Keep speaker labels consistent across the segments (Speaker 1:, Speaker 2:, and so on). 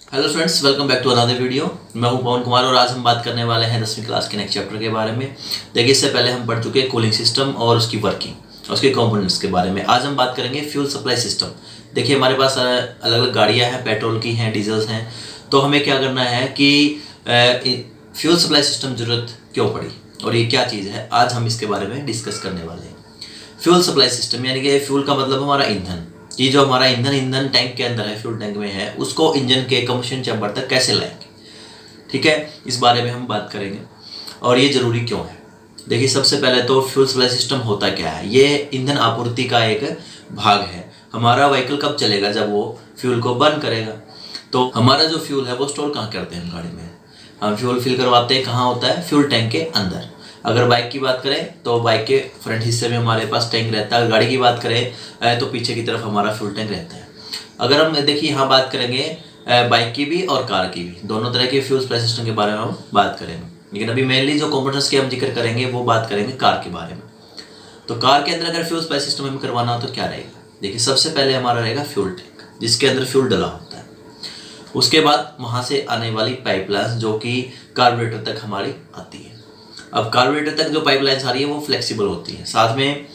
Speaker 1: Hello friends, welcome back to another video. मैं हूं पवन कुमार और आज हम बात करने वाले हैं 10वीं क्लास के नेक्स्ट चैप्टर के बारे में। देखिए, इससे पहले हम पढ़ चुके हैं कूलिंग सिस्टम और उसकी वर्किंग, उसके कंपोनेंट्स के बारे में। आज हम बात करेंगे फ्यूल सप्लाई सिस्टम। देखिए, हमारे पास अलग अलग गाड़ियाँ हैं, पेट्रोल की हैं, डीजल्स हैं। तो हमें क्या करना है कि फ्यूल सप्लाई सिस्टम ज़रूरत क्यों पड़ी और ये क्या चीज़ है, आज हम इसके बारे में डिस्कस करने वाले हैं। फ्यूल सप्लाई सिस्टम यानी कि फ्यूल का मतलब हमारा ईंधन। ये जो हमारा ईंधन टैंक के अंदर है, फ्यूल टैंक में है, उसको इंजन के कम्बशन चैम्बर तक कैसे लाएंगे, ठीक है, इस बारे में हम बात करेंगे और ये ज़रूरी क्यों है। देखिए, सबसे पहले तो फ्यूल सप्लाई सिस्टम होता क्या है। ये ईंधन आपूर्ति का एक भाग है। हमारा व्हीकल कब चलेगा, जब वो फ्यूल को बर्न करेगा। तो हमारा जो फ्यूल है वो स्टोर कहाँ करते हैं हम गाड़ी में। हम फ्यूल फिल करवाते हैं कहाँ होता है, फ्यूल टैंक के अंदर। अगर बाइक की बात करें तो बाइक के फ्रंट हिस्से में हमारे पास टैंक रहता है। अगर गाड़ी की बात करें तो पीछे की तरफ हमारा फ्यूल टैंक रहता है। अगर हम देखिए यहाँ बात करेंगे बाइक की भी और कार की भी, दोनों तरह के फ्यूल सप्लाई सिस्टम के बारे में हम बात करेंगे। लेकिन अभी मेनली जो कंपोनेंट्स के हम जिक्र करेंगे वो बात करेंगे कार के बारे में। तो कार के अंदर अगर फ्यूल सप्लाई सिस्टम हमें करवाना हो तो क्या रहेगा। देखिए, सबसे पहले हमारा रहेगा फ्यूल टैंक, जिसके अंदर फ्यूल डला होता है। उसके बाद वहाँ से आने वाली पाइपलाइन जो कि कार्बोरेटर तक हमारी आती है। अब कार्बोरेटर तक जो पाइपलाइंस आ रही है वो फ्लेक्सिबल होती है। साथ में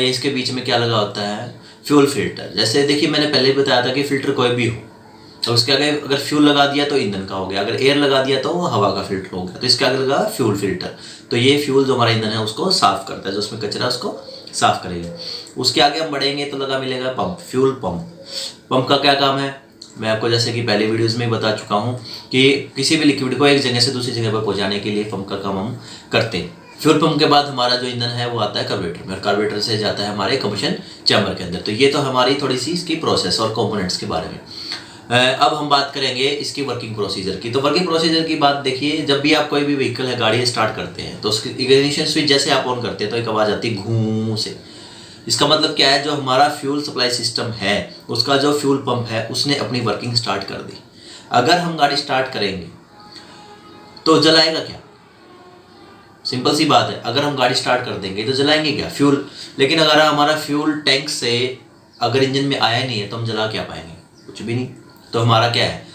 Speaker 1: इसके बीच में क्या लगा होता है, फ्यूल फिल्टर। जैसे देखिए, मैंने पहले ही बताया था कि फिल्टर कोई भी हो तो उसके आगे अगर फ्यूल लगा दिया तो ईंधन का हो गया, अगर एयर लगा दिया तो वो हवा का फिल्टर हो गया। तो इसके आगे लगा फ्यूल फिल्टर। तो ये फ्यूल जो हमारा ईंधन है उसको साफ करता है, जो उसमें कचरा उसको साफ करेगा। उसके आगे हम बढ़ेंगे तो लगा मिलेगा पंप, फ्यूल पंप। पंप का क्या काम है, मैं आपको जैसे कि पहले वीडियोस में बता चुका हूँ कि किसी भी लिक्विड को एक जगह से दूसरी जगह पर पहुँचाने के लिए पंप का काम हम करते हैं। फ्यूल पंप के बाद हमारा जो ईंधन है वो आता है कार्बोरेटर में और कार्बोरेटर से जाता है हमारे कम्बशन चैम्बर के अंदर। तो ये तो हमारी थोड़ी सी इसकी प्रोसेस और कंपोनेंट्स के बारे में। अब हम बात करेंगे इसकी वर्किंग प्रोसीजर की। तो वर्किंग प्रोसीजर की बात देखिए, जब भी आप कोई भी व्हीकल है, गाड़ी स्टार्ट करते हैं तो उसकी इग्निशन स्विच जैसे आप ऑन करते हैं तो एक आवाज़ आती है घूं से। इसका मतलब क्या है, जो हमारा फ्यूल सप्लाई सिस्टम है उसका जो फ्यूल पंप है उसने अपनी वर्किंग स्टार्ट कर दी। अगर हम गाड़ी स्टार्ट करेंगे तो जलाएगा क्या, सिंपल सी बात है। अगर हम गाड़ी स्टार्ट कर देंगे तो जलाएंगे क्या, फ्यूल। लेकिन अगर हमारा फ्यूल टैंक से अगर इंजन में आया नहीं है तो हम जला क्या पाएंगे, कुछ भी नहीं। तो हमारा क्या है,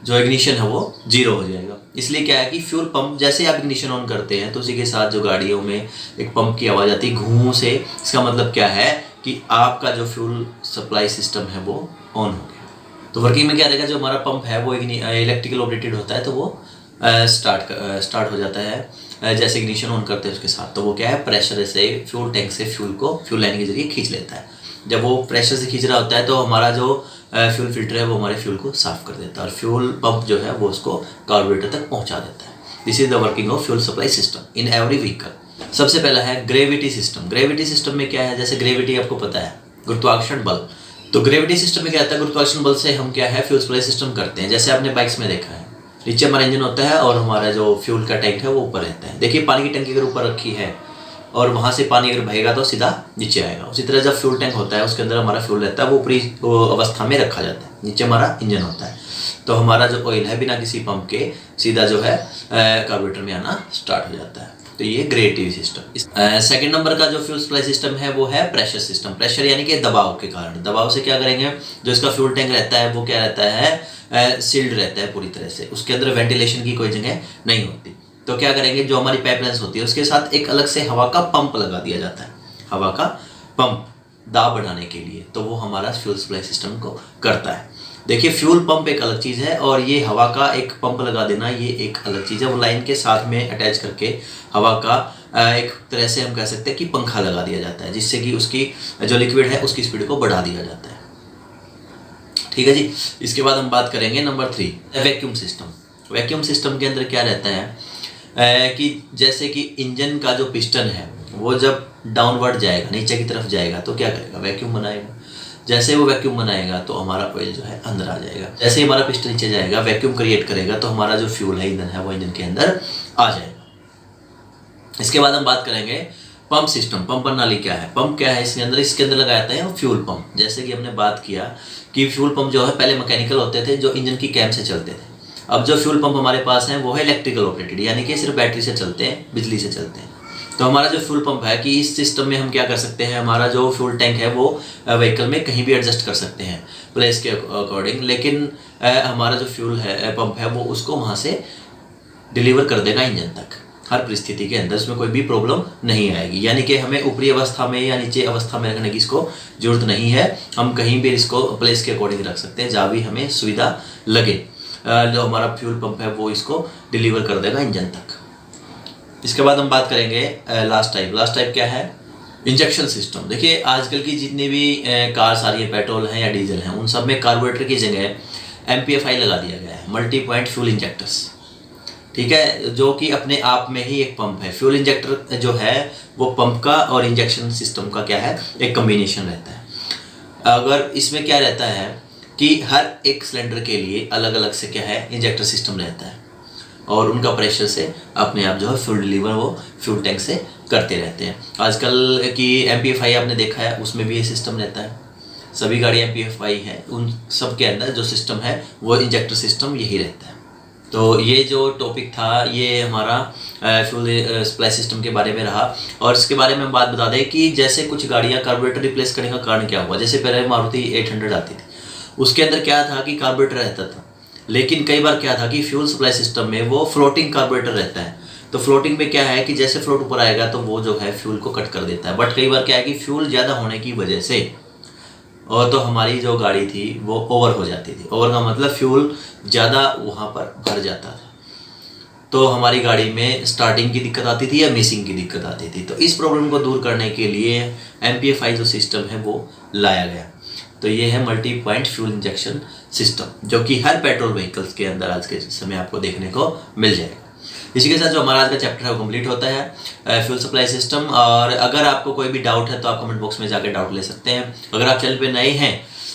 Speaker 1: जो इग्निशन है वो जीरो हो जाएगा। इसलिए क्या है कि फ्यूल पंप जैसे आप इग्निशन ऑन करते हैं तो उसी के साथ जो गाड़ियों में एक पंप की आवाज़ आती है घूं से। इसका मतलब क्या है कि आपका जो फ्यूल सप्लाई सिस्टम है वो ऑन हो गया। तो वर्किंग में क्या रहेगा, जो हमारा पंप है वो इलेक्ट्रिकल ऑपरेटेड होता है तो वो स्टार्ट हो जाता है। जैसे इग्निशन ऑन करते हैं उसके साथ तो वो क्या है, प्रेशर से फ्यूल टैंक से फ्यूल को फ्यूल लाइन के जरिए खींच लेता है। जब वो प्रेशर से खींच रहा होता है तो हमारा जो फ्यूल फिल्टर है वो हमारे फ्यूल को साफ कर देता है और फ्यूल पंप जो है वो उसको कार्बोरेटर तक पहुंचा देता है। This is the working of fuel supply system in every vehicle. सबसे पहला है ग्रेविटी सिस्टम। ग्रेविटी सिस्टम में क्या है, जैसे ग्रेविटी आपको पता है, गुरुत्वाकर्षण बल। तो ग्रेविटी सिस्टम में क्या होता है, गुरुत्वाकर्षण बल से हम क्या है फ्यूल सप्लाई सिस्टम करते हैं। जैसे आपने बाइक्स में देखा है, नीचे हमारा इंजन होता है और हमारा जो फ्यूल का टैंक है वो ऊपर रहता है। देखिए, पानी की टंकी अगर ऊपर रखी है और वहाँ से पानी अगर बहेगा तो सीधा नीचे आएगा। उसी तरह जब फ्यूल टैंक होता है उसके अंदर हमारा फ्यूल रहता है, वो ऊपरी अवस्था में रखा जाता है, नीचे हमारा इंजन होता है। तो हमारा जो ऑयल है बिना किसी पंप के सीधा जो है कार्बोरेटर में आना स्टार्ट हो जाता है। तो ये ग्रेविटी सिस्टम। सेकंड नंबर का जो फ्यूल सप्लाई सिस्टम है वो है प्रेशर सिस्टम। प्रेशर यानी कि दबाव के कारण, दबाव से क्या करेंगे, जो इसका फ्यूल टैंक रहता है वो क्या रहता है, सील्ड रहता है पूरी तरह से। उसके अंदर वेंटिलेशन की कोई जगह नहीं होती। तो क्या करेंगे, जो हमारी पाइपलाइंस होती है उसके साथ एक अलग से हवा का पंप लगा दिया जाता है, हवा का पंप दाब बढ़ाने के लिए। तो वो हमारा फ्यूल सप्लाई सिस्टम को करता है। देखिए, फ्यूल पंप एक अलग चीज़ है और ये हवा का एक पंप लगा देना ये एक अलग चीज़ है। वो लाइन के साथ में अटैच करके हवा का एक तरह से हम कह सकते हैं कि पंखा लगा दिया जाता है, जिससे कि उसकी जो लिक्विड है उसकी स्पीड को बढ़ा दिया जाता है। ठीक है जी। इसके बाद हम बात करेंगे number 3, vacuum system. Vacuum system के अंदर क्या रहता है कि जैसे कि इंजन का जो पिस्टन है वो जब डाउनवर्ड जाएगा, नीचे की तरफ जाएगा तो क्या करेगा, वैक्यूम बनाएगा। जैसे वो वैक्यूम बनाएगा तो हमारा ऑयल जो है अंदर आ जाएगा। जैसे ही हमारा पिस्टन नीचे जाएगा, वैक्यूम क्रिएट करेगा तो हमारा जो फ्यूल है, ईंधन है, वो इंजन के अंदर आ जाएगा। इसके बाद हम बात करेंगे पंप सिस्टम। पंप प्रणाली क्या है, पंप क्या है इसके अंदर लगाया जाता है फ्यूल पंप। जैसे कि हमने बात किया कि फ्यूल पंप जो है पहले मैकेनिकल होते थे, जो इंजन की कैम से चलते थे। अब जो फ्यूल पंप हमारे पास हैं वो है इलेक्ट्रिकल ऑपरेटेड, यानी कि सिर्फ बैटरी से चलते हैं, बिजली से चलते हैं। तो हमारा जो फ्यूल पंप है कि इस सिस्टम में हम क्या कर सकते हैं, हमारा जो फ्यूल टैंक है वो व्हीकल में कहीं भी एडजस्ट कर सकते हैं प्लेस के अकॉर्डिंग, लेकिन हमारा जो फ्यूल है पंप है वो उसको वहाँ से डिलीवर कर देगा इंजन तक हर परिस्थिति के अंदर, उसमें कोई भी प्रॉब्लम नहीं आएगी। यानी कि हमें ऊपरी अवस्था में या नीचे अवस्था में रखने की इसको जरूरत नहीं है, हम कहीं भी इसको प्लेस के अकॉर्डिंग रख सकते हैं जहाँ भी हमें सुविधा लगे। जो हमारा फ्यूल पंप है वो इसको डिलीवर कर देगा इंजन तक। इसके बाद हम बात करेंगे लास्ट टाइप क्या है, इंजेक्शन सिस्टम। देखिए आजकल की जितनी भी कार्स आ रही है, पेट्रोल हैं या डीजल हैं, उन सब में कार्बोरेटर की जगह MPFI लगा दिया गया है, मल्टी पॉइंट फ्यूल इंजेक्टर्स, ठीक है, जो कि अपने आप में ही एक पंप है। फ्यूल इंजेक्टर जो है वो पंप का और इंजेक्शन सिस्टम का क्या है, एक कम्बिनेशन रहता है। अगर इसमें क्या रहता है कि हर एक सिलेंडर के लिए अलग अलग से क्या है इंजेक्टर सिस्टम रहता है, और उनका प्रेशर से अपने आप जो है फ्यूल डिलीवर वो फ्यूल टैंक से करते रहते हैं। आजकल की MPFI आपने देखा है, उसमें भी ये सिस्टम रहता है। सभी गाड़ी MPFI है, उन सब के अंदर जो सिस्टम है वो इंजेक्टर सिस्टम यही रहता है। तो ये जो टॉपिक था ये हमारा फ्यूल सप्लाई सिस्टम के बारे में रहा। और इसके बारे में हम बात बता दें कि जैसे कुछ गाड़ियाँ कार्बोरेटर रिप्लेस करने का कारण क्या हुआ, जैसे पहले मारुति 800 आती थी, उसके अंदर क्या था कि कार्बोरेटर रहता था, लेकिन कई बार क्या था कि फ्यूल सप्लाई सिस्टम में वो फ्लोटिंग कार्बोरेटर रहता है। तो फ्लोटिंग में क्या है कि जैसे फ्लोट ऊपर आएगा तो वो जो है फ्यूल को कट कर देता है। बट कई बार क्या है कि फ्यूल ज़्यादा होने की वजह से और तो हमारी जो गाड़ी थी वो ओवर हो जाती थी। ओवर का मतलब फ्यूल ज़्यादा वहाँ पर भर जाता था, तो हमारी गाड़ी में स्टार्टिंग की दिक्कत आती थी या मिसिंग की दिक्कत आती थी। तो इस प्रॉब्लम को दूर करने के लिए MPFI जो सिस्टम है वो लाया गया। तो ये है multi point fuel injection system, जो कि हर पेट्रोल व्हीकल्स के अंदर आज के समय आपको देखने को मिल जाएगा। इसी के साथ जो हमारा आज का चैप्टर है वो कंप्लीट होता है फ्यूल सप्लाई सिस्टम। और अगर आपको कोई भी डाउट है तो आप कमेंट बॉक्स में जाकर डाउट ले सकते हैं। अगर आप चैनल पे नए हैं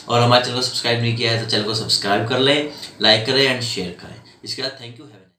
Speaker 1: और हमारे चैनल को सब्सक्राइब नहीं किया है तो चैनल को सब्सक्राइब कर लें, लाइक करें एंड शेयर करें। इसके बाद थैंक यू।